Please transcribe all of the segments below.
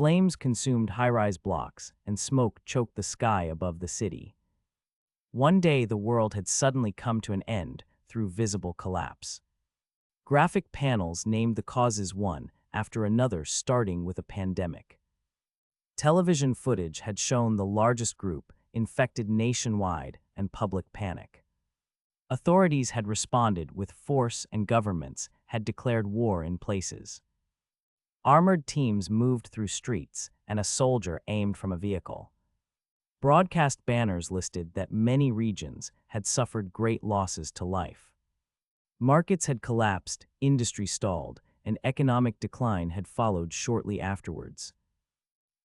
Flames consumed high-rise blocks, and smoke choked the sky above the city. One day the world had suddenly come to an end through visible collapse. Graphic panels named the causes one after another, starting with a pandemic. Television footage had shown the largest group infected nationwide and public panic. Authorities had responded with force and governments had declared war in places. Armored teams moved through streets and a soldier aimed from a vehicle. Broadcast banners listed that many regions had suffered great losses to life. Markets had collapsed, industry stalled, and economic decline had followed shortly afterwards.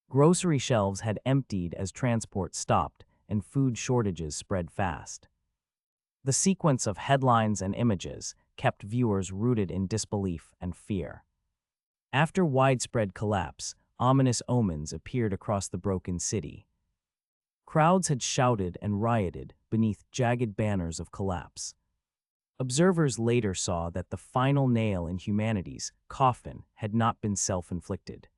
Grocery shelves had emptied as transport stopped and food shortages spread fast. The sequence of headlines and images kept viewers rooted in disbelief and fear. After widespread collapse, ominous omens appeared across the broken city. Crowds had shouted and rioted beneath jagged banners of collapse. Observers later saw that the final nail in humanity's coffin had not been self-inflicted.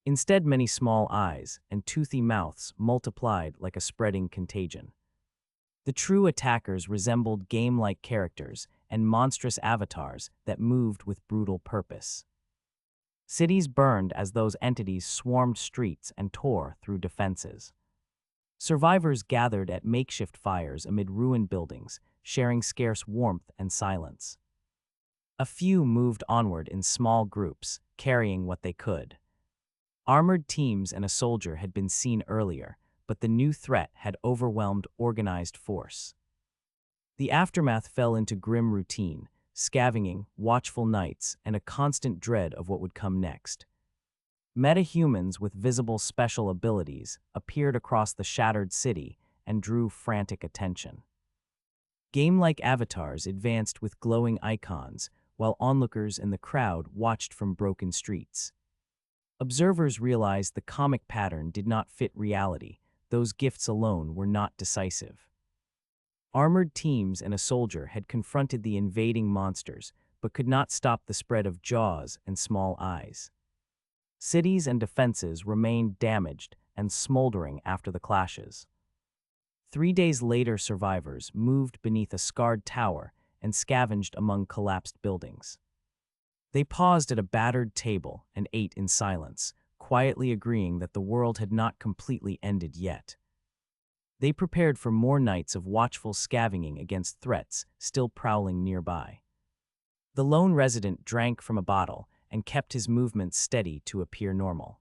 Instead, many small eyes and toothy mouths multiplied like a spreading contagion. The true attackers resembled game-like characters and monstrous avatars that moved with brutal purpose. Cities burned as those entities swarmed streets and tore through defenses. Survivors gathered at makeshift fires amid ruined buildings, sharing scarce warmth and silence. A few moved onward in small groups, carrying what they could. Armored teams and a soldier had been seen earlier, but the new threat had overwhelmed organized force. The aftermath fell into grim routine, scavenging, watchful nights, and a constant dread of what would come next. Metahumans with visible special abilities appeared across the shattered city and drew frantic attention. Game-like avatars advanced with glowing icons, while onlookers in the crowd watched from broken streets. Observers realized the comic pattern did not fit reality. Those gifts alone were not decisive. Armored teams and a soldier had confronted the invading monsters, but could not stop the spread of jaws and small eyes. Cities and defenses remained damaged and smoldering after the clashes. 3 days later, survivors moved beneath a scarred tower and scavenged among collapsed buildings. They paused at a battered table and ate in silence, quietly agreeing that the world had not completely ended yet. They prepared for more nights of watchful scavenging against threats still prowling nearby. The lone resident drank from a bottle and kept his movements steady to appear normal.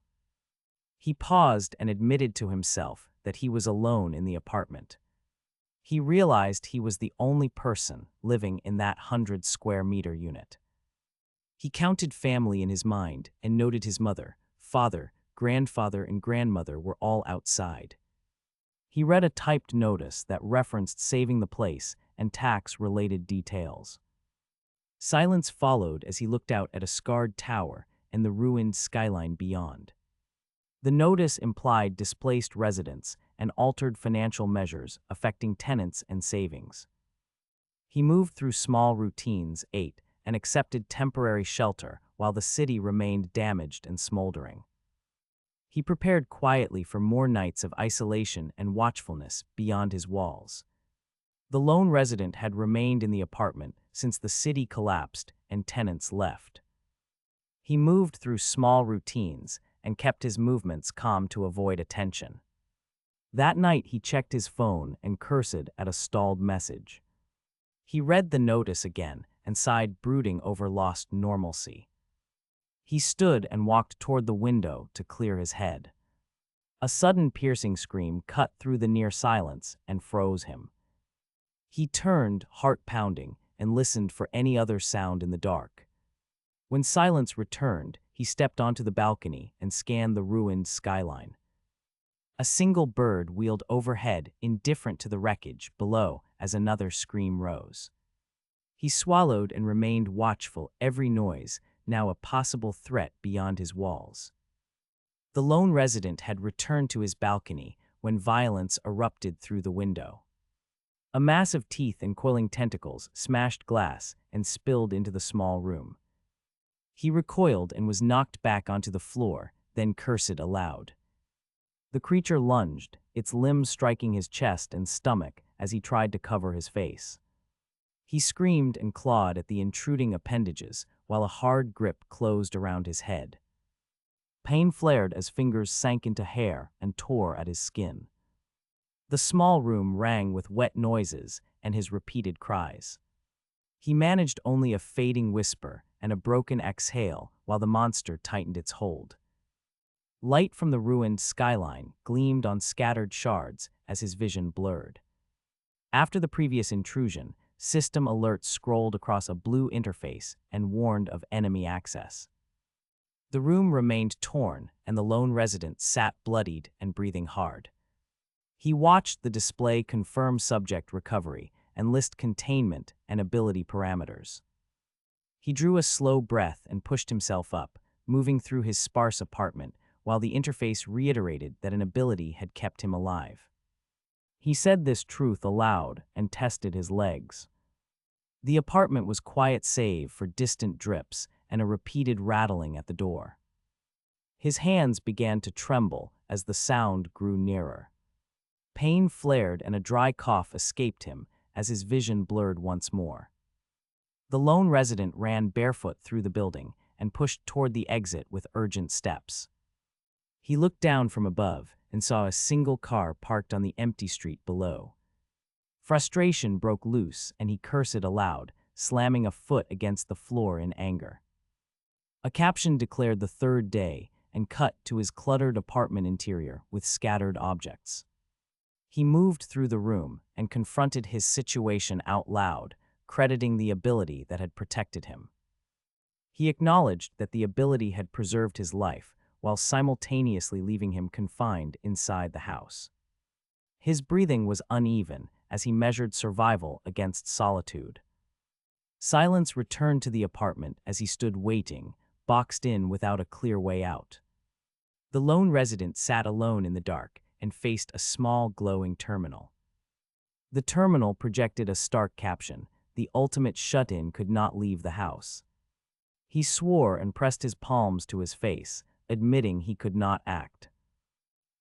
He paused and admitted to himself that he was alone in the apartment. He realized he was the only person living in that 100-square-meter unit. He counted family in his mind and noted his mother, father, grandfather, and grandmother were all outside. He read a typed notice that referenced saving the place and tax-related details. Silence followed as he looked out at a scarred tower and the ruined skyline beyond. The notice implied displaced residents and altered financial measures affecting tenants and savings. He moved through small routines, ate, and accepted temporary shelter while the city remained damaged and smoldering. He prepared quietly for more nights of isolation and watchfulness beyond his walls. The lone resident had remained in the apartment since the city collapsed and tenants left. He moved through small routines and kept his movements calm to avoid attention. That night he checked his phone and cursed at a stalled message. He read the notice again and sighed, brooding over lost normalcy. He stood and walked toward the window to clear his head. A sudden piercing scream cut through the near silence and froze him. He turned, heart pounding, and listened for any other sound in the dark. When silence returned, he stepped onto the balcony and scanned the ruined skyline. A single bird wheeled overhead, indifferent to the wreckage below as another scream rose. He swallowed and remained watchful, every noise now a possible threat beyond his walls. The lone resident had returned to his balcony when violence erupted through the window. A mass of teeth and coiling tentacles smashed glass and spilled into the small room. He recoiled and was knocked back onto the floor, then cursed aloud. The creature lunged, its limbs striking his chest and stomach as he tried to cover his face. He screamed and clawed at the intruding appendages while a hard grip closed around his head. Pain flared as fingers sank into hair and tore at his skin. The small room rang with wet noises and his repeated cries. He managed only a fading whisper and a broken exhale while the monster tightened its hold. Light from the ruined skyline gleamed on scattered shards as his vision blurred. After the previous intrusion, system alerts scrolled across a blue interface and warned of enemy access. The room remained torn, and the lone resident sat bloodied and breathing hard. He watched the display confirm subject recovery and list containment and ability parameters. He drew a slow breath and pushed himself up, moving through his sparse apartment, while the interface reiterated that an ability had kept him alive. He said this truth aloud and tested his legs. The apartment was quiet save for distant drips and a repeated rattling at the door. His hands began to tremble as the sound grew nearer. Pain flared and a dry cough escaped him as his vision blurred once more. The lone resident ran barefoot through the building and pushed toward the exit with urgent steps. He looked down from above and saw a single car parked on the empty street below. Frustration broke loose and he cursed aloud, slamming a foot against the floor in anger. A caption declared the third day and cut to his cluttered apartment interior with scattered objects. He moved through the room and confronted his situation out loud, crediting the ability that had protected him. He acknowledged that the ability had preserved his life, while simultaneously leaving him confined inside the house. His breathing was uneven as he measured survival against solitude. Silence returned to the apartment as he stood waiting, boxed in without a clear way out. The lone resident sat alone in the dark and faced a small glowing terminal. The terminal projected a stark caption: "The ultimate shut-in could not leave the house." He swore and pressed his palms to his face, admitting he could not act.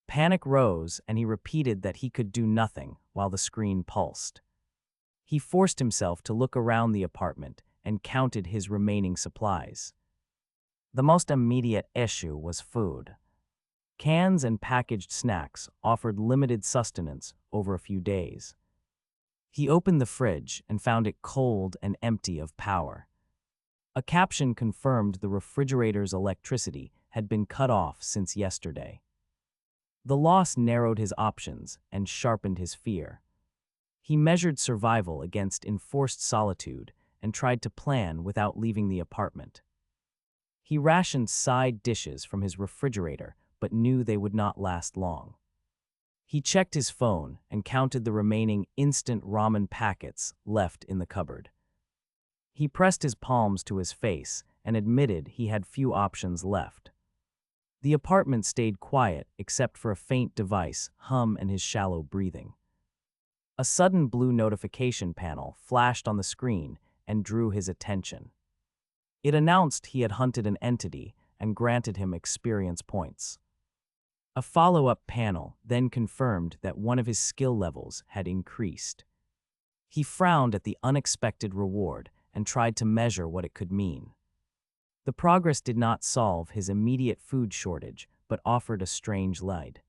Panic rose and he repeated that he could do nothing while the screen pulsed. He forced himself to look around the apartment and counted his remaining supplies. The most immediate issue was food. Cans and packaged snacks offered limited sustenance over a few days. He opened the fridge and found it cold and empty of power. A caption confirmed the refrigerator's electricity had been cut off since yesterday. The loss narrowed his options and sharpened his fear. He measured survival against enforced solitude and tried to plan without leaving the apartment. He rationed side dishes from his refrigerator but knew they would not last long. He checked his phone and counted the remaining instant ramen packets left in the cupboard. He pressed his palms to his face and admitted he had few options left. The apartment stayed quiet except for a faint device hum and his shallow breathing. A sudden blue notification panel flashed on the screen and drew his attention. It announced he had hunted an entity and granted him experience points. A follow-up panel then confirmed that one of his skill levels had increased. He frowned at the unexpected reward and tried to measure what it could mean. The progress did not solve his immediate food shortage, but offered a strange light.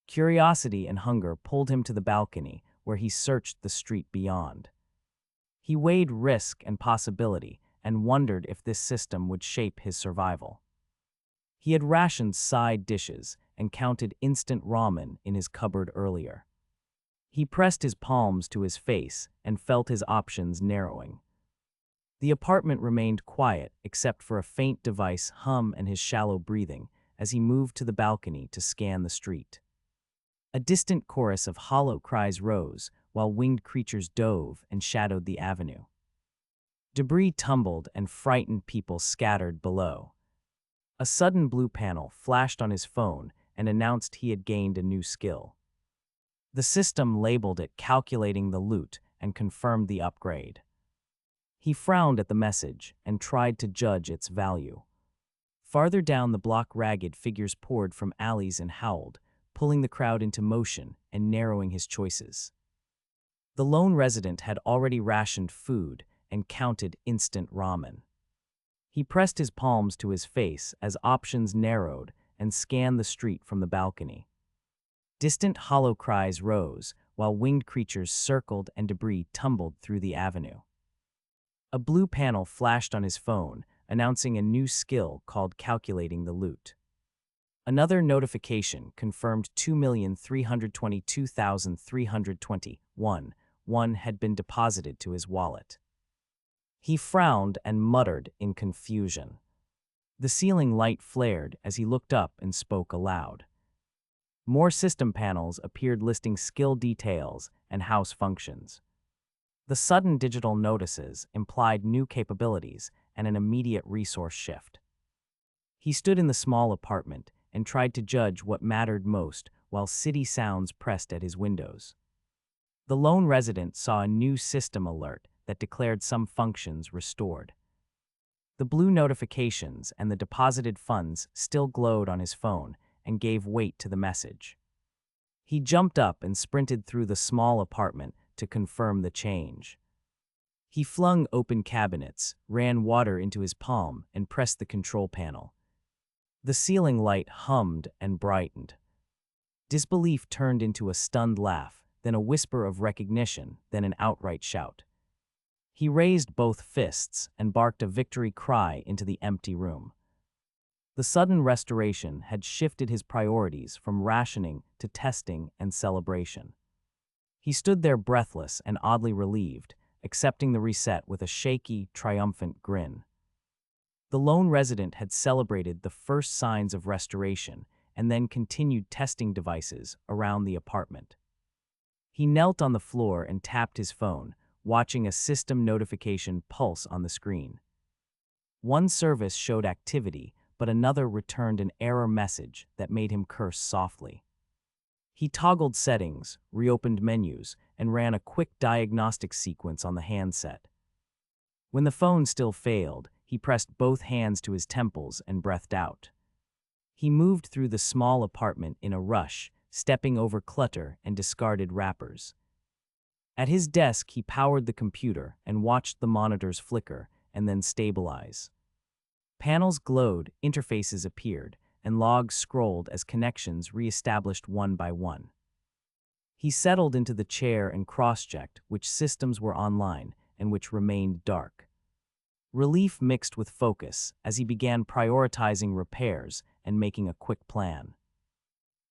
Curiosity and hunger pulled him to the balcony, where he searched the street beyond. He weighed risk and possibility and wondered if this system would shape his survival. He had rationed side dishes and counted instant ramen in his cupboard earlier. He pressed his palms to his face and felt his options narrowing. The apartment remained quiet except for a faint device hum and his shallow breathing as he moved to the balcony to scan the street. A distant chorus of hollow cries rose while winged creatures dove and shadowed the avenue. Debris tumbled and frightened people scattered below. A sudden blue panel flashed on his phone and announced he had gained a new skill. The system labeled it calculating the loot and confirmed the upgrade. He frowned at the message and tried to judge its value. Farther down the block, ragged figures poured from alleys and howled, pulling the crowd into motion and narrowing his choices. The lone resident had already rationed food and counted instant ramen. He pressed his palms to his face as options narrowed and scanned the street from the balcony. Distant hollow cries rose, while winged creatures circled and debris tumbled through the avenue. A blue panel flashed on his phone, announcing a new skill called calculating the loot. Another notification confirmed 2,322,321 had been deposited to his wallet. He frowned and muttered in confusion. The ceiling light flared as he looked up and spoke aloud. More system panels appeared listing skill details and house functions. The sudden digital notices implied new capabilities and an immediate resource shift. He stood in the small apartment and tried to judge what mattered most while city sounds pressed at his windows. The lone resident saw a new system alert that declared some functions restored. The blue notifications and the deposited funds still glowed on his phone and gave weight to the message. He jumped up and sprinted through the small apartment to confirm the change. He flung open cabinets, ran water into his palm, and pressed the control panel. The ceiling light hummed and brightened. Disbelief turned into a stunned laugh, then a whisper of recognition, then an outright shout. He raised both fists and barked a victory cry into the empty room. The sudden restoration had shifted his priorities from rationing to testing and celebration. He stood there breathless and oddly relieved, accepting the reset with a shaky, triumphant grin. The lone resident had celebrated the first signs of restoration and then continued testing devices around the apartment. He knelt on the floor and tapped his phone, watching a system notification pulse on the screen. One service showed activity, but another returned an error message that made him curse softly. He toggled settings, reopened menus, and ran a quick diagnostic sequence on the handset. When the phone still failed, he pressed both hands to his temples and breathed out. He moved through the small apartment in a rush, stepping over clutter and discarded wrappers. At his desk, he powered the computer and watched the monitors flicker and then stabilize. Panels glowed, interfaces appeared, and logs scrolled as connections re-established one by one. He settled into the chair and cross-checked which systems were online and which remained dark. Relief mixed with focus as he began prioritizing repairs and making a quick plan.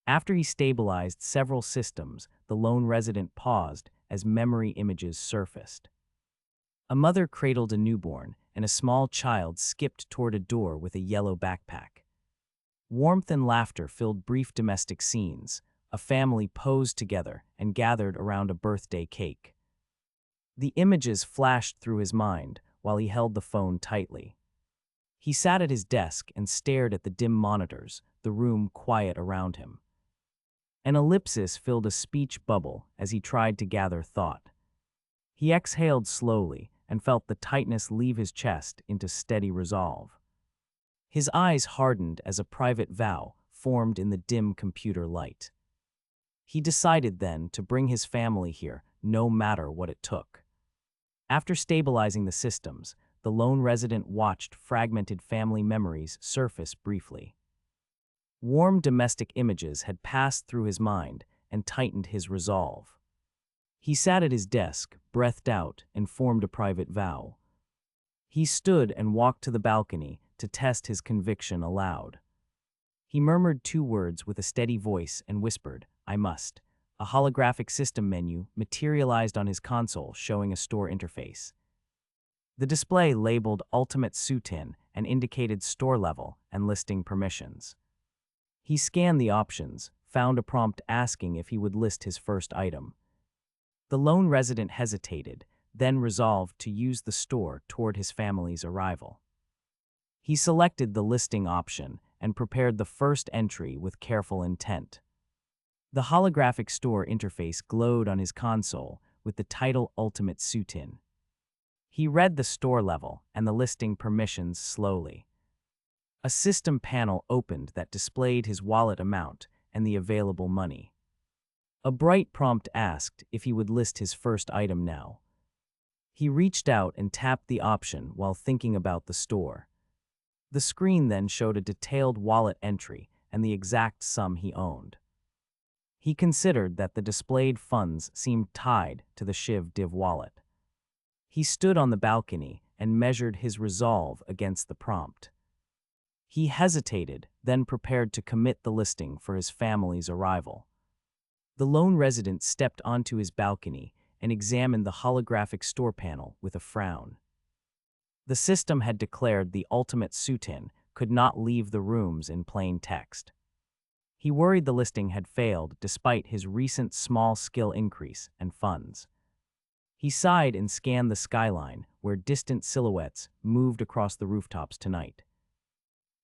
After he stabilized several systems, the lone resident paused as memory images surfaced. A mother cradled a newborn, and a small child skipped toward a door with a yellow backpack. Warmth and laughter filled brief domestic scenes. A family posed together and gathered around a birthday cake. The images flashed through his mind while he held the phone tightly. He sat at his desk and stared at the dim monitors, the room quiet around him. An ellipsis filled a speech bubble as he tried to gather thought. He exhaled slowly and felt the tightness leave his chest into steady resolve. His eyes hardened as a private vow formed in the dim computer light. He decided then to bring his family here, no matter what it took. After stabilizing the systems, the lone resident watched fragmented family memories surface briefly. Warm domestic images had passed through his mind and tightened his resolve. He sat at his desk, breathed out, and formed a private vow. He stood and walked to the balcony to test his conviction aloud. He murmured 2 words with a steady voice and whispered, "I must." A holographic system menu materialized on his console, showing a store interface. The display labeled Ultimate Sutin and indicated store level and listing permissions. He scanned the options, found a prompt asking if he would list his first item. The lone resident hesitated, then resolved to use the store toward his family's arrival. He selected the listing option and prepared the first entry with careful intent. The holographic store interface glowed on his console with the title Ultimate Sutin. He read the store level and the listing permissions slowly. A system panel opened that displayed his wallet amount and the available money. A bright prompt asked if he would list his first item now. He reached out and tapped the option while thinking about the store. The screen then showed a detailed wallet entry and the exact sum he owned. He considered that the displayed funds seemed tied to the Shiv Div wallet. He stood on the balcony and measured his resolve against the prompt. He hesitated, then prepared to commit the listing for his family's arrival. The lone resident stepped onto his balcony and examined the holographic store panel with a frown. The system had declared the ultimate suitin could not leave the rooms in plain text. He worried the listing had failed despite his recent small skill increase and funds. He sighed and scanned the skyline where distant silhouettes moved across the rooftops tonight.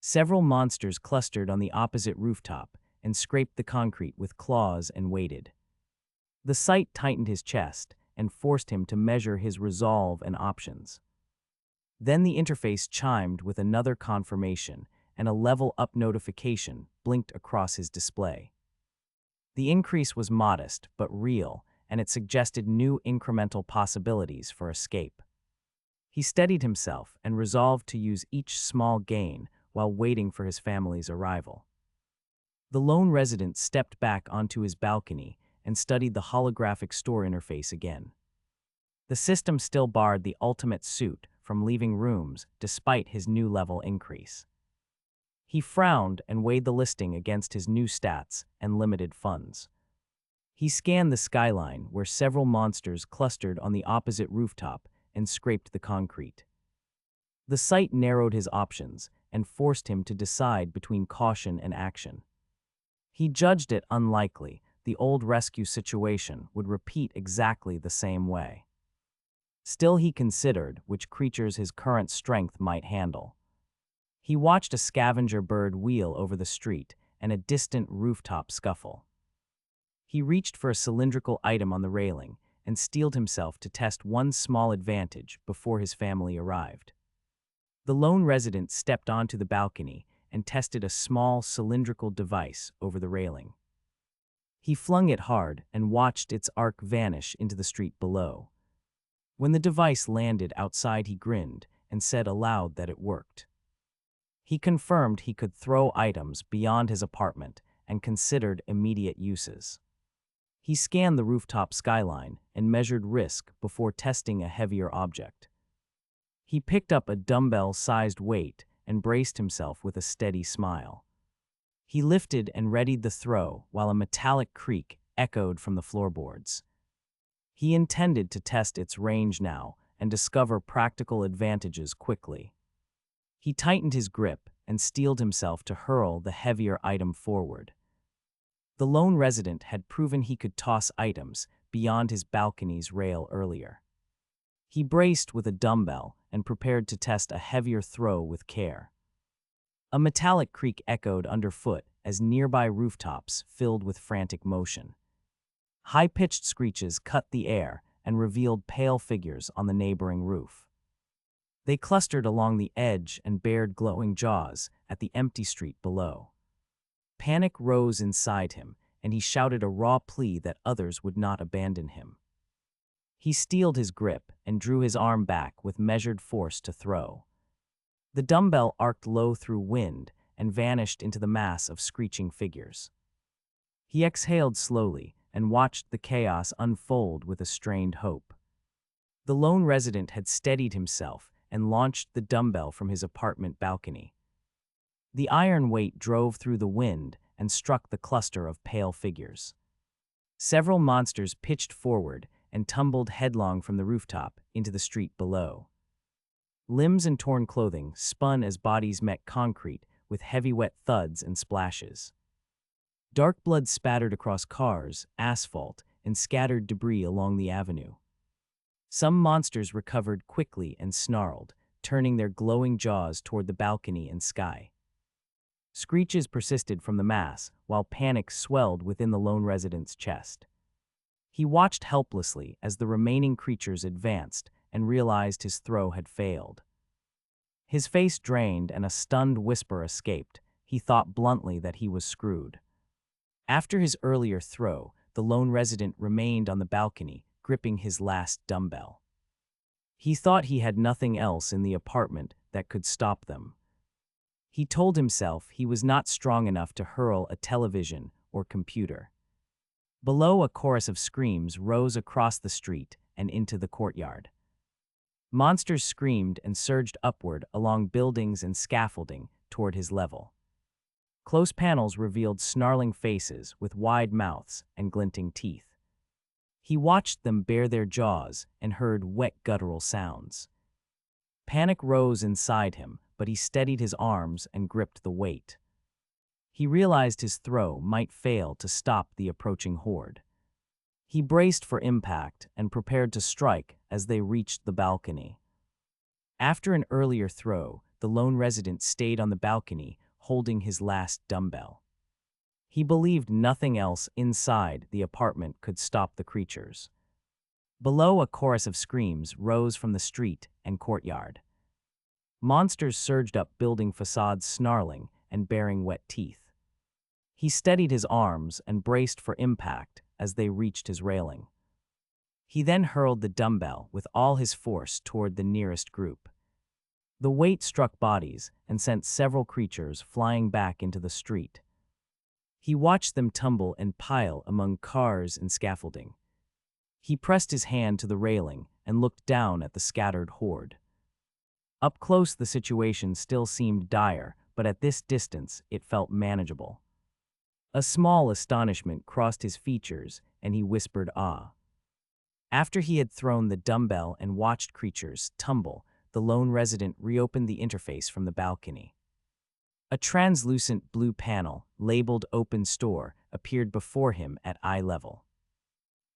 Several monsters clustered on the opposite rooftop and scraped the concrete with claws and waited. The sight tightened his chest and forced him to measure his resolve and options. Then the interface chimed with another confirmation, and a level-up notification blinked across his display. The increase was modest but real, and it suggested new incremental possibilities for escape. He steadied himself and resolved to use each small gain while waiting for his family's arrival. The lone resident stepped back onto his balcony and studied the holographic store interface again. The system still barred the ultimate suit from leaving rooms despite his new level increase. He frowned and weighed the listing against his new stats and limited funds. He scanned the skyline where several monsters clustered on the opposite rooftop and scraped the concrete. The sight narrowed his options and forced him to decide between caution and action. He judged it unlikely the old rescue situation would repeat exactly the same way. Still, he considered which creatures his current strength might handle. He watched a scavenger bird wheel over the street and a distant rooftop scuffle. He reached for a cylindrical item on the railing and steeled himself to test one small advantage before his family arrived. The lone resident stepped onto the balcony and tested a small cylindrical device over the railing. He flung it hard and watched its arc vanish into the street below. When the device landed outside, he grinned and said aloud that it worked. He confirmed he could throw items beyond his apartment and considered immediate uses. He scanned the rooftop skyline and measured risk before testing a heavier object. He picked up a dumbbell-sized weight and braced himself with a steady smile. He lifted and readied the throw while a metallic creak echoed from the floorboards. He intended to test its range now and discover practical advantages quickly. He tightened his grip and steeled himself to hurl the heavier item forward. The lone resident had proven he could toss items beyond his balcony's rail earlier. He braced with a dumbbell and prepared to test a heavier throw with care. A metallic creak echoed underfoot as nearby rooftops filled with frantic motion. High-pitched screeches cut the air and revealed pale figures on the neighboring roof. They clustered along the edge and bared glowing jaws at the empty street below. Panic rose inside him, and he shouted a raw plea that others would not abandon him. He steeled his grip and drew his arm back with measured force to throw. The dumbbell arced low through wind and vanished into the mass of screeching figures. He exhaled slowly and watched the chaos unfold with a strained hope. The lone resident had steadied himself and launched the dumbbell from his apartment balcony. The iron weight drove through the wind and struck the cluster of pale figures. Several monsters pitched forward and tumbled headlong from the rooftop into the street below. Limbs and torn clothing spun as bodies met concrete with heavy wet thuds and splashes. Dark blood spattered across cars, asphalt, and scattered debris along the avenue. Some monsters recovered quickly and snarled, turning their glowing jaws toward the balcony and sky. Screeches persisted from the mass, while panic swelled within the lone resident's chest. He watched helplessly as the remaining creatures advanced and realized his throw had failed. His face drained and a stunned whisper escaped. He thought bluntly that he was screwed. After his earlier throw, the lone resident remained on the balcony, gripping his last dumbbell. He thought he had nothing else in the apartment that could stop them. He told himself he was not strong enough to hurl a television or computer. Below, a chorus of screams rose across the street and into the courtyard. Monsters screamed and surged upward along buildings and scaffolding toward his level. Close panels revealed snarling faces with wide mouths and glinting teeth. He watched them bare their jaws and heard wet guttural sounds. Panic rose inside him, but he steadied his arms and gripped the weight. He realized his throw might fail to stop the approaching horde. He braced for impact and prepared to strike as they reached the balcony. After an earlier throw, the lone resident stayed on the balcony, holding his last dumbbell. He believed nothing else inside the apartment could stop the creatures. Below, a chorus of screams rose from the street and courtyard. Monsters surged up building facades, snarling and baring wet teeth. He steadied his arms and braced for impact as they reached his railing. He then hurled the dumbbell with all his force toward the nearest group. The weight struck bodies and sent several creatures flying back into the street. He watched them tumble and pile among cars and scaffolding. He pressed his hand to the railing and looked down at the scattered horde. Up close, the situation still seemed dire, but at this distance, it felt manageable. A small astonishment crossed his features, and he whispered, "Ah." After he had thrown the dumbbell and watched creatures tumble, the lone resident reopened the interface from the balcony. A translucent blue panel, labeled Open Store, appeared before him at eye level.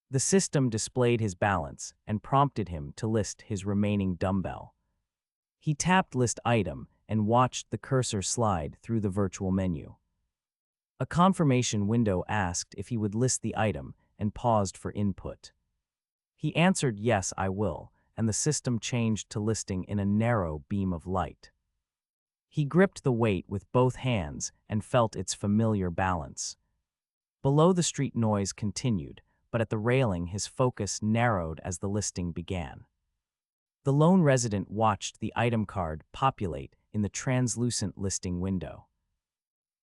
The system displayed his balance and prompted him to list his remaining dumbbell. He tapped List Item and watched the cursor slide through the virtual menu. A confirmation window asked if he would list the item and paused for input. He answered, "Yes, I will," and the system changed to listing in a narrow beam of light. He gripped the weight with both hands and felt its familiar balance. Below, the street noise continued, but at the railing his focus narrowed as the listing began. The lone resident watched the item card populate in the translucent listing window.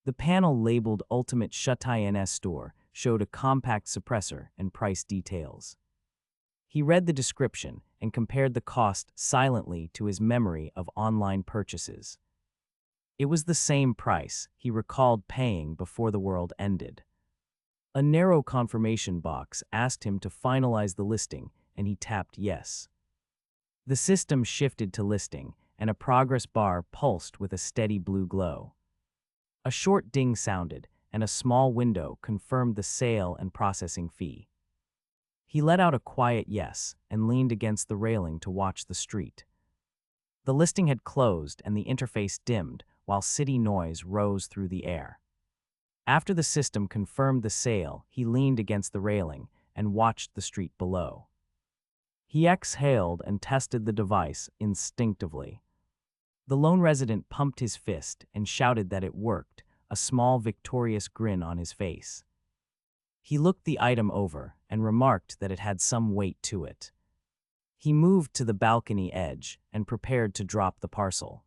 The panel labeled Ultimate Shutins Store showed a compact suppressor and price details. He read the description and compared the cost silently to his memory of online purchases. It was the same price he recalled paying before the world ended. A narrow confirmation box asked him to finalize the listing, and he tapped yes. The system shifted to listing, and a progress bar pulsed with a steady blue glow. A short ding sounded, and a small window confirmed the sale and processing fee. He let out a quiet yes and leaned against the railing to watch the street. The listing had closed and the interface dimmed while city noise rose through the air. After the system confirmed the sale, he leaned against the railing and watched the street below. He exhaled and tested the device instinctively. The lone resident pumped his fist and shouted that it worked, a small victorious grin on his face. He looked the item over and remarked that it had some weight to it. He moved to the balcony edge and prepared to drop the parcel.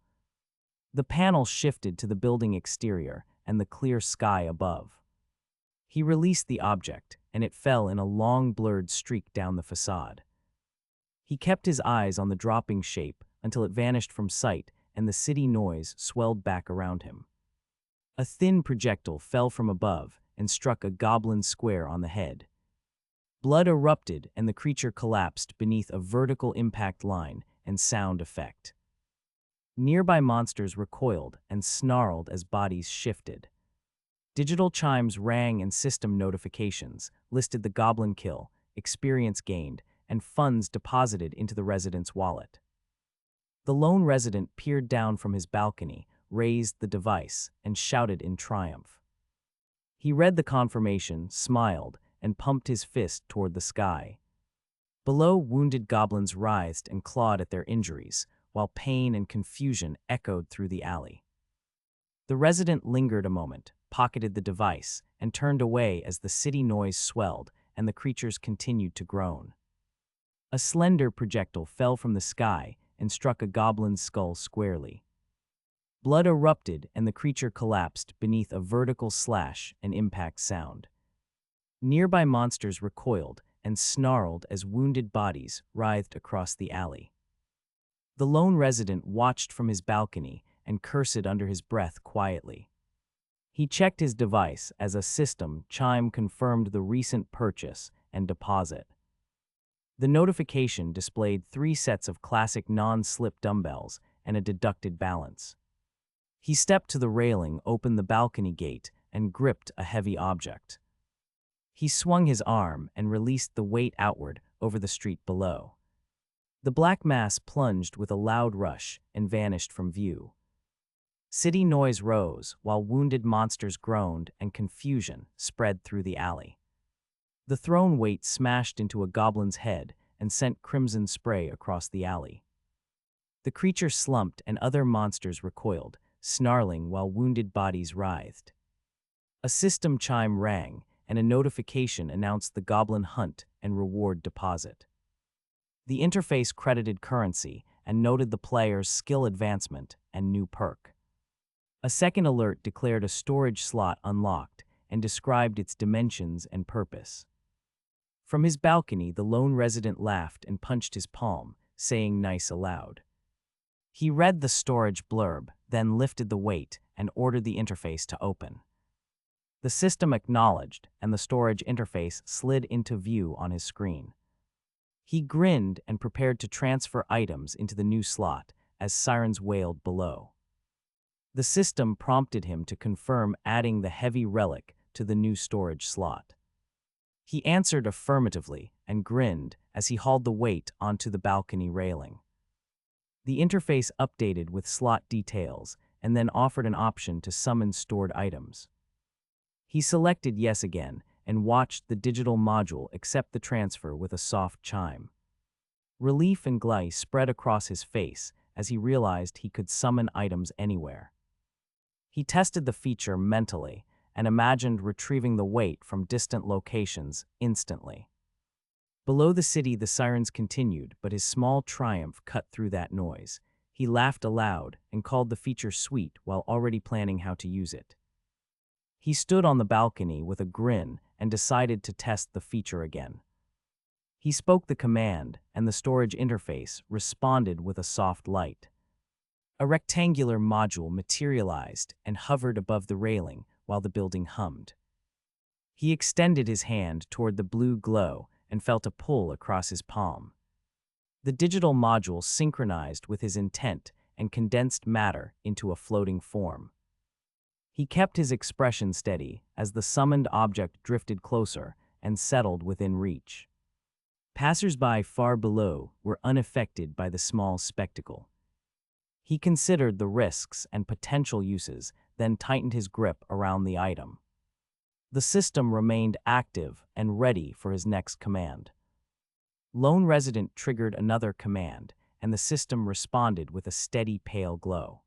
The panel shifted to the building exterior and the clear sky above. He released the object, and it fell in a long blurred streak down the facade. He kept his eyes on the dropping shape until it vanished from sight and the city noise swelled back around him. A thin projectile fell from above and struck a goblin square on the head. Blood erupted and the creature collapsed beneath a vertical impact line and sound effect. Nearby monsters recoiled and snarled as bodies shifted. Digital chimes rang and system notifications listed the goblin kill, experience gained, and funds deposited into the resident's wallet. The lone resident peered down from his balcony, raised the device, and shouted in triumph. He read the confirmation, smiled, and pumped his fist toward the sky. Below, wounded goblins writhed and clawed at their injuries, while pain and confusion echoed through the alley. The resident lingered a moment, pocketed the device, and turned away as the city noise swelled and the creatures continued to groan. A slender projectile fell from the sky and struck a goblin's skull squarely. Blood erupted and the creature collapsed beneath a vertical slash and impact sound. Nearby monsters recoiled and snarled as wounded bodies writhed across the alley. The lone resident watched from his balcony and cursed under his breath quietly. He checked his device as a system chime confirmed the recent purchase and deposit. The notification displayed 3 sets of classic non-slip dumbbells and a deducted balance. He stepped to the railing, opened the balcony gate, and gripped a heavy object. He swung his arm and released the weight outward over the street below. The black mass plunged with a loud rush and vanished from view. City noise rose while wounded monsters groaned and confusion spread through the alley. The thrown weight smashed into a goblin's head and sent crimson spray across the alley. The creature slumped and other monsters recoiled, snarling while wounded bodies writhed. A system chime rang, and a notification announced the goblin hunt and reward deposit. The interface credited currency and noted the player's skill advancement and new perk. A second alert declared a storage slot unlocked and described its dimensions and purpose. From his balcony, the lone resident laughed and punched his palm, saying "nice" aloud. He read the storage blurb, then lifted the weight and ordered the interface to open. The system acknowledged, and the storage interface slid into view on his screen. He grinned and prepared to transfer items into the new slot as sirens wailed below. The system prompted him to confirm adding the heavy relic to the new storage slot. He answered affirmatively and grinned as he hauled the weight onto the balcony railing. The interface updated with slot details and then offered an option to summon stored items. He selected yes again and watched the digital module accept the transfer with a soft chime. Relief and glee spread across his face as he realized he could summon items anywhere. He tested the feature mentally and imagined retrieving the weight from distant locations instantly. Below the city, the sirens continued, but his small triumph cut through that noise. He laughed aloud and called the feature sweet while already planning how to use it. He stood on the balcony with a grin and decided to test the feature again. He spoke the command, and the storage interface responded with a soft light. A rectangular module materialized and hovered above the railing while the building hummed. He extended his hand toward the blue glow and felt a pull across his palm. The digital module synchronized with his intent and condensed matter into a floating form. He kept his expression steady as the summoned object drifted closer and settled within reach. Passers-by far below were unaffected by the small spectacle. He considered the risks and potential uses, then tightened his grip around the item. The system remained active and ready for his next command. Lone Resident triggered another command, and the system responded with a steady pale glow.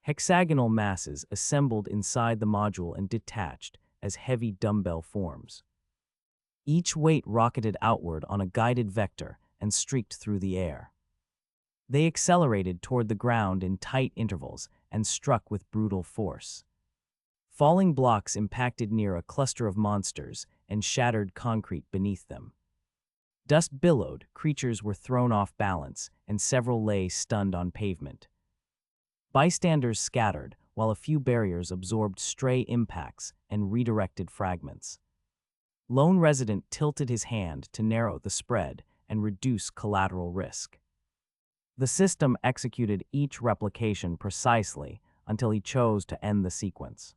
Hexagonal masses assembled inside the module and detached as heavy dumbbell forms. Each weight rocketed outward on a guided vector and streaked through the air. They accelerated toward the ground in tight intervals and struck with brutal force. Falling blocks impacted near a cluster of monsters and shattered concrete beneath them. Dust billowed, creatures were thrown off balance, and several lay stunned on pavement. Bystanders scattered, while a few barriers absorbed stray impacts and redirected fragments. Lone Resident tilted his hand to narrow the spread and reduce collateral risk. The system executed each replication precisely until he chose to end the sequence.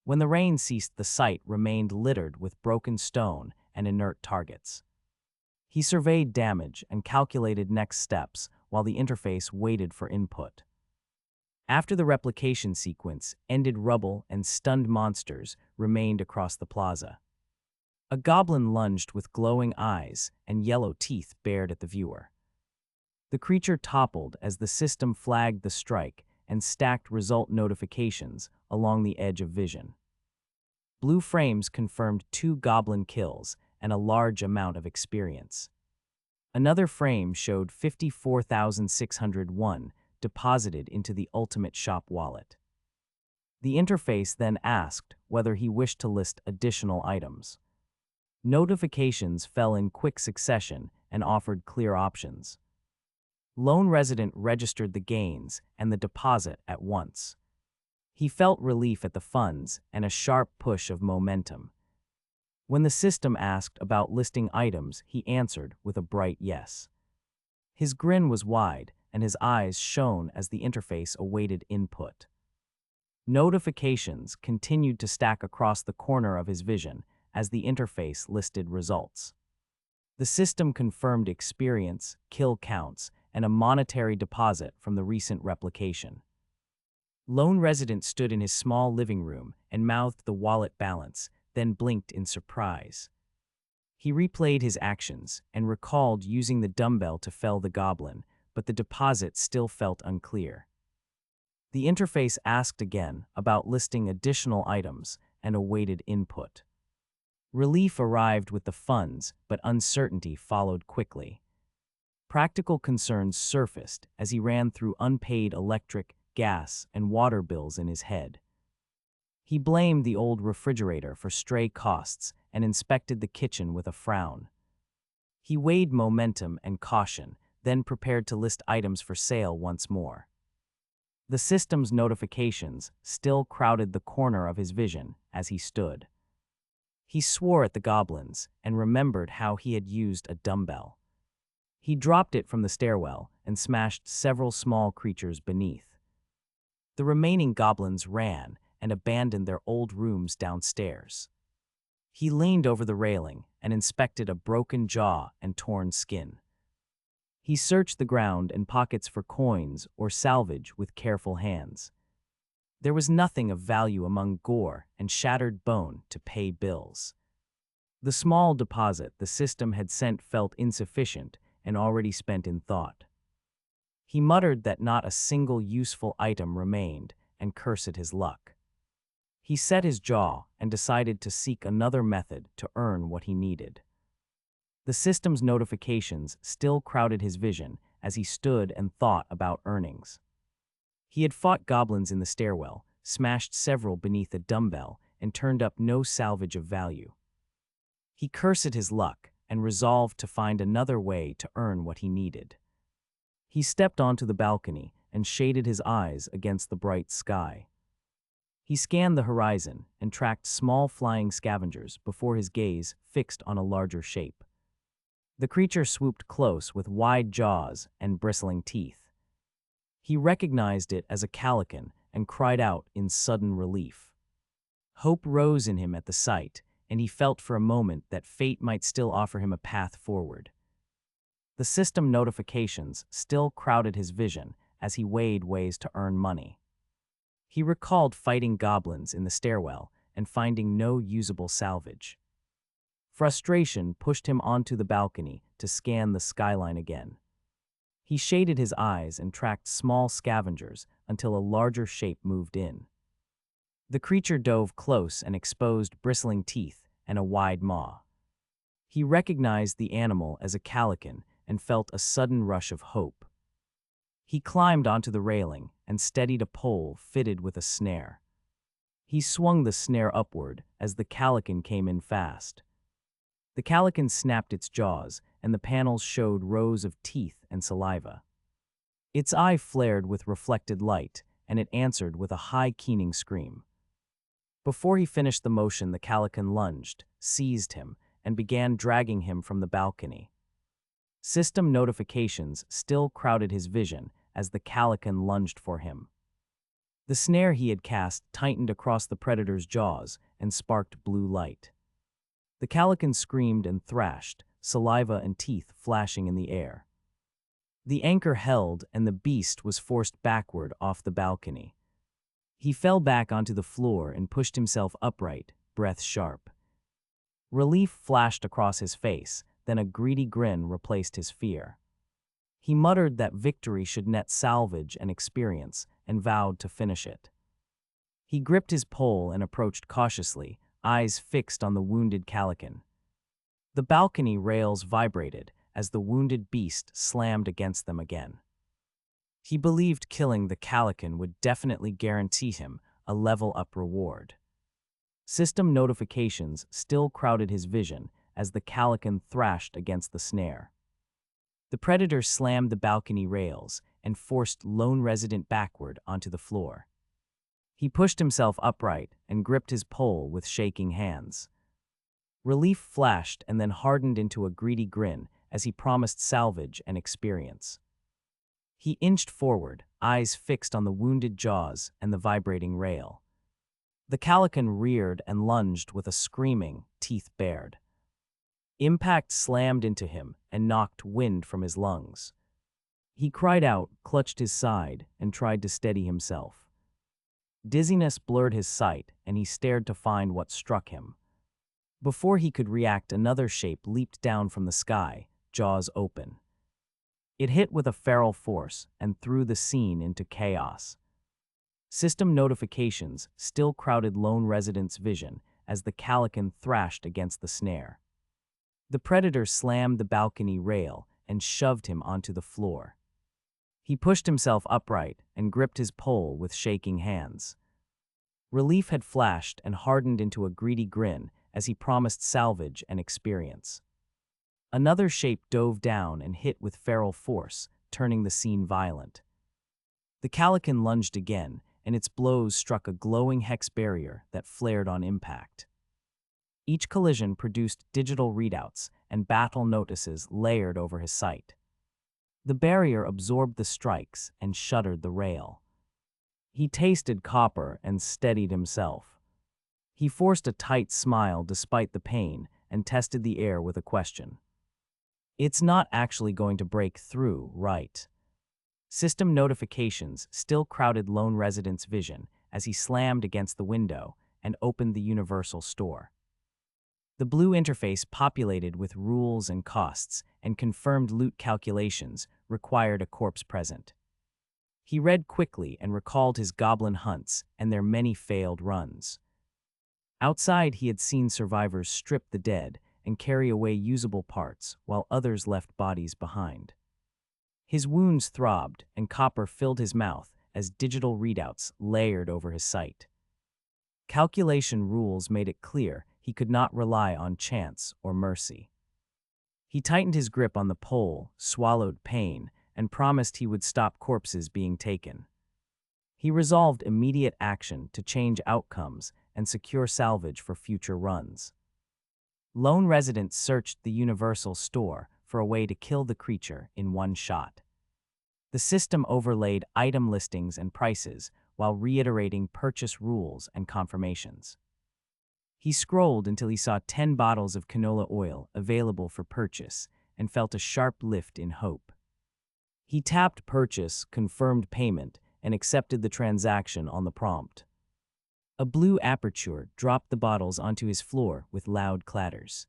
When the rain ceased, the site remained littered with broken stone and inert targets. He surveyed damage and calculated next steps while the interface waited for input. After the replication sequence ended, rubble and stunned monsters remained across the plaza. A goblin lunged with glowing eyes and yellow teeth bared at the viewer. The creature toppled as the system flagged the strike and stacked result notifications along the edge of vision. Blue frames confirmed 2 goblin kills and a large amount of experience. Another frame showed 54,601 deposited into the Ultimate Shop wallet. The interface then asked whether he wished to list additional items. Notifications fell in quick succession and offered clear options. Lone resident registered the gains and the deposit at once. He felt relief at the funds and a sharp push of momentum. When the system asked about listing items, he answered with a bright yes. His grin was wide and his eyes shone as the interface awaited input. Notifications continued to stack across the corner of his vision as the interface listed results. The system confirmed experience, kill counts, and a monetary deposit from the recent replication. Lone resident stood in his small living room and mouthed the wallet balance, then blinked in surprise. He replayed his actions and recalled using the dumbbell to fell the goblin, but the deposit still felt unclear. The interface asked again about listing additional items and awaited input. Relief arrived with the funds, but uncertainty followed quickly. Practical concerns surfaced as he ran through unpaid electric, gas, and water bills in his head. He blamed the old refrigerator for stray costs and inspected the kitchen with a frown. He weighed momentum and caution, then prepared to list items for sale once more. The system's notifications still crowded the corner of his vision as he stood. He swore at the goblins and remembered how he had used a dumbbell. He dropped it from the stairwell and smashed several small creatures beneath. The remaining goblins ran and abandoned their old rooms downstairs. He leaned over the railing and inspected a broken jaw and torn skin. He searched the ground and pockets for coins or salvage with careful hands. There was nothing of value among gore and shattered bone to pay bills. The small deposit the system had sent felt insufficient and already spent in thought. He muttered that not a single useful item remained and cursed his luck. He set his jaw and decided to seek another method to earn what he needed. The system's notifications still crowded his vision as he stood and thought about earnings. He had fought goblins in the stairwell, smashed several beneath a dumbbell, and turned up no salvage of value. He cursed his luck and resolved to find another way to earn what he needed. He stepped onto the balcony and shaded his eyes against the bright sky. He scanned the horizon and tracked small flying scavengers before his gaze fixed on a larger shape. The creature swooped close with wide jaws and bristling teeth. He recognized it as a calican and cried out in sudden relief. Hope rose in him at the sight, and he felt for a moment that fate might still offer him a path forward. The system notifications still crowded his vision as he weighed ways to earn money. He recalled fighting goblins in the stairwell and finding no usable salvage. Frustration pushed him onto the balcony to scan the skyline again. He shaded his eyes and tracked small scavengers until a larger shape moved in. The creature dove close and exposed bristling teeth and a wide maw. He recognized the animal as a calican and felt a sudden rush of hope. He climbed onto the railing and steadied a pole fitted with a snare. He swung the snare upward as the calican came in fast. The calican snapped its jaws, and the panels showed rows of teeth and saliva. Its eye flared with reflected light, and it answered with a high keening scream. Before he finished the motion, the calican lunged, seized him, and began dragging him from the balcony. System notifications still crowded his vision as the calican lunged for him. The snare he had cast tightened across the predator's jaws and sparked blue light. The calican screamed and thrashed, saliva and teeth flashing in the air. The anchor held, and the beast was forced backward off the balcony. He fell back onto the floor and pushed himself upright, breath sharp. Relief flashed across his face, then a greedy grin replaced his fear. He muttered that victory should net salvage and experience, and vowed to finish it. He gripped his pole and approached cautiously, eyes fixed on the wounded Calican. The balcony rails vibrated as the wounded beast slammed against them again. He believed killing the Calican would definitely guarantee him a level-up reward. System notifications still crowded his vision as the Calican thrashed against the snare. The predator slammed the balcony rails and forced lone resident backward onto the floor. He pushed himself upright and gripped his pole with shaking hands. Relief flashed and then hardened into a greedy grin as he promised salvage and experience. He inched forward, eyes fixed on the wounded jaws and the vibrating rail. The Calican reared and lunged with a screaming, teeth bared. Impact slammed into him and knocked wind from his lungs. He cried out, clutched his side, and tried to steady himself. Dizziness blurred his sight, and he stared to find what struck him. Before he could react, another shape leaped down from the sky, jaws open. It hit with a feral force and threw the scene into chaos. System notifications still crowded lone resident's vision as the Calican thrashed against the snare. The predator slammed the balcony rail and shoved him onto the floor. He pushed himself upright and gripped his pole with shaking hands. Relief had flashed and hardened into a greedy grin as he promised salvage and experience. Another shape dove down and hit with feral force, turning the scene violent. The Calican lunged again, and its blows struck a glowing hex barrier that flared on impact. Each collision produced digital readouts and battle notices layered over his sight. The barrier absorbed the strikes and shuttered the rail. He tasted copper and steadied himself. He forced a tight smile despite the pain and tested the air with a question. It's not actually going to break through, right? System notifications still crowded lone resident's vision as he slammed against the window and opened the universal store. The blue interface populated with rules and costs and confirmed loot calculations required a corpse present. He read quickly and recalled his goblin hunts and their many failed runs. Outside, he had seen survivors strip the dead and carry away usable parts while others left bodies behind. His wounds throbbed and copper filled his mouth as digital readouts layered over his sight. Calculation rules made it clear he could not rely on chance or mercy. He tightened his grip on the pole, swallowed pain, and promised he would stop corpses being taken. He resolved immediate action to change outcomes and secure salvage for future runs. Lone residents searched the Universal Store for a way to kill the creature in one shot. The system overlaid item listings and prices while reiterating purchase rules and confirmations. He scrolled until he saw 10 bottles of canola oil available for purchase and felt a sharp lift in hope. He tapped purchase, confirmed payment, and accepted the transaction on the prompt. A blue aperture dropped the bottles onto his floor with loud clatters.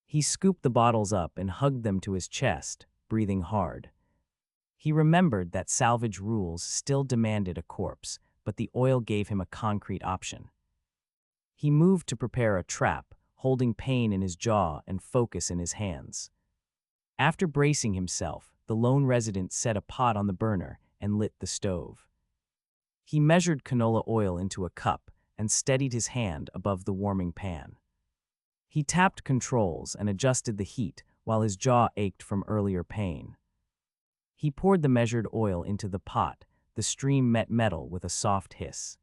He scooped the bottles up and hugged them to his chest, breathing hard. He remembered that salvage rules still demanded a corpse, but the oil gave him a concrete option. He moved to prepare a trap, holding pain in his jaw and focus in his hands. After bracing himself, the lone resident set a pot on the burner and lit the stove. He measured canola oil into a cup and steadied his hand above the warming pan. He tapped controls and adjusted the heat while his jaw ached from earlier pain. He poured the measured oil into the pot. The stream met metal with a soft hiss.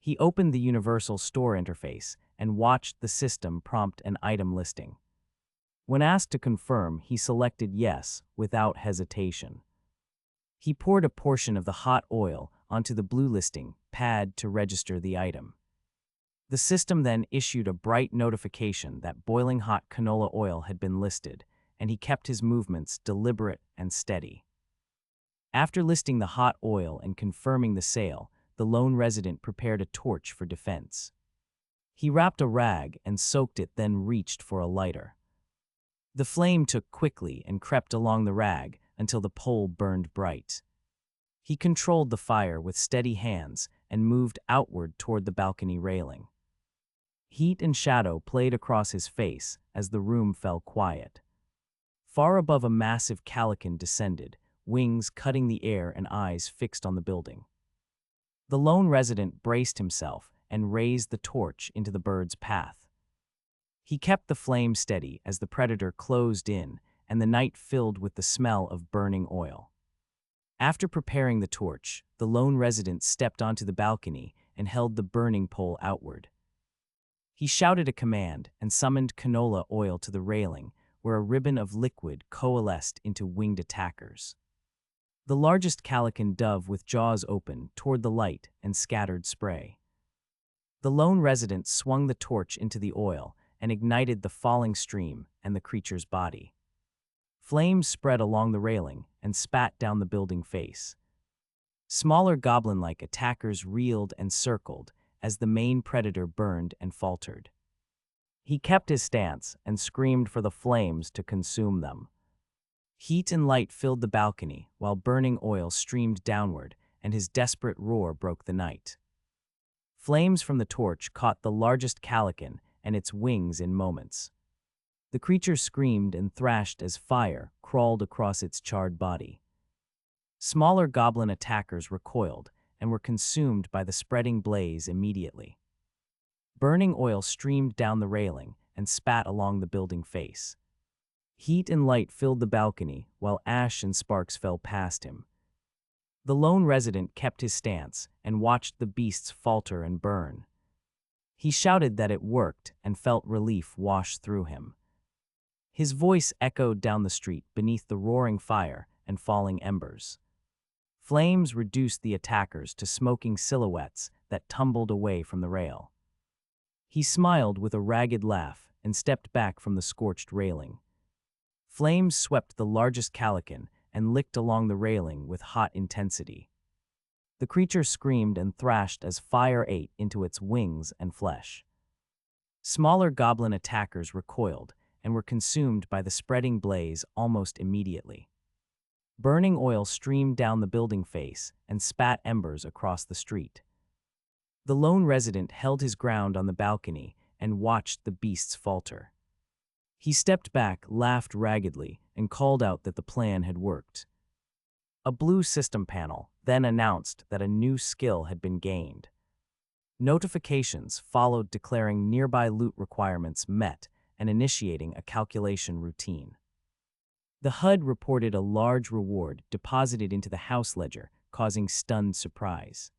He opened the Universal Store interface and watched the system prompt an item listing. When asked to confirm, he selected yes without hesitation. He poured a portion of the hot oil onto the blue listing pad to register the item. The system then issued a bright notification that boiling hot canola oil had been listed, and he kept his movements deliberate and steady. After listing the hot oil and confirming the sale, the lone resident prepared a torch for defense. He wrapped a rag and soaked it, then reached for a lighter. The flame took quickly and crept along the rag until the pole burned bright. He controlled the fire with steady hands and moved outward toward the balcony railing. Heat and shadow played across his face as the room fell quiet. Far above, a massive calican descended, wings cutting the air and eyes fixed on the building. The lone resident braced himself and raised the torch into the bird's path. He kept the flame steady as the predator closed in and the night filled with the smell of burning oil. After preparing the torch, the lone resident stepped onto the balcony and held the burning pole outward. He shouted a command and summoned canola oil to the railing, where a ribbon of liquid coalesced into winged attackers. The largest calican dove with jaws open toward the light and scattered spray. The lone resident swung the torch into the oil and ignited the falling stream and the creature's body. Flames spread along the railing and spat down the building face. Smaller goblin-like attackers reeled and circled as the main predator burned and faltered. He kept his stance and screamed for the flames to consume them. Heat and light filled the balcony while burning oil streamed downward, and his desperate roar broke the night. Flames from the torch caught the largest calican and its wings in moments. The creature screamed and thrashed as fire crawled across its charred body. Smaller goblin attackers recoiled and were consumed by the spreading blaze immediately. Burning oil streamed down the railing and spat along the building face. Heat and light filled the balcony while ash and sparks fell past him. The lone resident kept his stance and watched the beasts falter and burn. He shouted that it worked and felt relief wash through him. His voice echoed down the street beneath the roaring fire and falling embers. Flames reduced the attackers to smoking silhouettes that tumbled away from the rail. He smiled with a ragged laugh and stepped back from the scorched railing. Flames swept the largest calican and licked along the railing with hot intensity. The creature screamed and thrashed as fire ate into its wings and flesh. Smaller goblin attackers recoiled and were consumed by the spreading blaze almost immediately. Burning oil streamed down the building face and spat embers across the street. The lone resident held his ground on the balcony and watched the beasts falter. He stepped back, laughed raggedly, and called out that the plan had worked. A blue system panel then announced that a new skill had been gained. Notifications followed declaring nearby loot requirements met and initiating a calculation routine. The HUD reported a large reward deposited into the house ledger, causing stunned surprise.